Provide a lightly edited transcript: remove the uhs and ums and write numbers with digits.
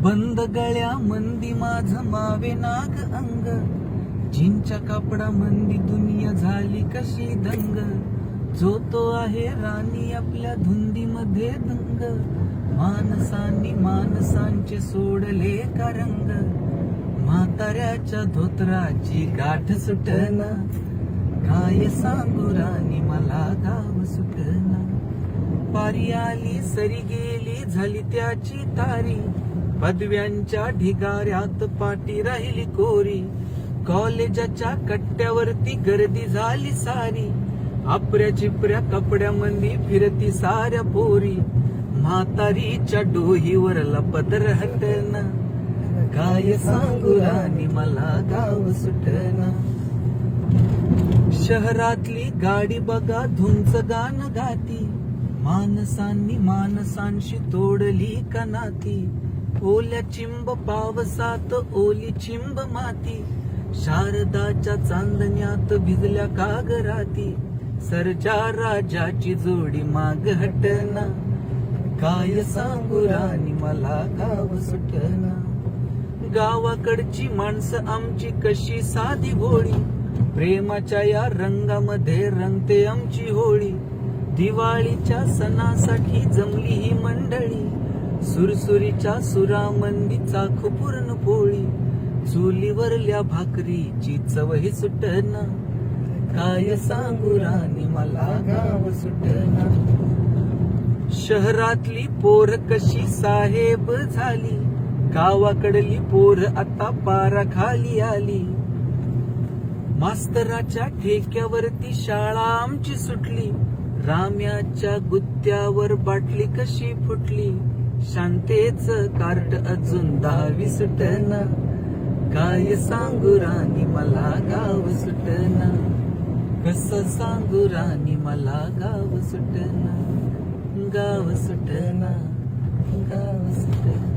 बंद गळ्या मंदी माझ मावे नाग अंग, जीनच्या कापडा मंदी दुनिया झाली कशी दंग. जो तो आहे राणी आपल्या धुंदीमध्ये दंग, माणसांनी माणसांचे सोडले का रंग. म्हाताऱ्याच्या धोत्राची गाठ सुटना, काय सांगू राणी मला गाव सुटना. पारी आली सरी गेली झाली त्याची तारी, पदव्यांच्या ढिगाऱ्यात पाठी राहिली कोरी. कॉलेजाच्या कट्ट्यावरती गर्दी झाली सारी, आपऱ्या चिपऱ्या कपड्यामध्ये फिरती साऱ्या पोरी. म्हातारीच्या डोहीवर पदर हटना, काय सांगू राणी मला गाव सुटना. शहरातली गाडी बघा धुंच गाण गाती, माणसांनी माणसांशी तोडली का नाती. ओल्या चिंब पावसात ओली चिंब माती, शारदाच्या चांदण्यात भिजल्या कागराती. सरजा राजाची जोडी माग हटना, काय सांगू राणी मला गाव सुटना. गावाकडची माणसं आमची कशी साधी भोळी, प्रेमाच्या या रंगामध्ये रंगते आमची होळी. दिवाळीच्या सणासाठी जमली ही मंडळी, सुरसुरीच्या सुरामंदी चाख पूर्ण पोळी. चुलीवरल्या भाकरीची चवही सुटना, काय सांगू राणी मला गाव सुटना. शहरातली पोर कशी साहेब झाली, गावाकडली पोर आता पारा खाली आली. मास्तराच्या ठेक्यावरती शाळा आमची सुटली, राम्याच्या गुत्त्यावर बाटली कशी फुटली. शांतेच कार्ट अजून 10वी सुटना, काय सांगू राणी मला गाव सुटना. कसं सांगू राणी मला गाव सुटना, गाव सुटना, गाव सुटना.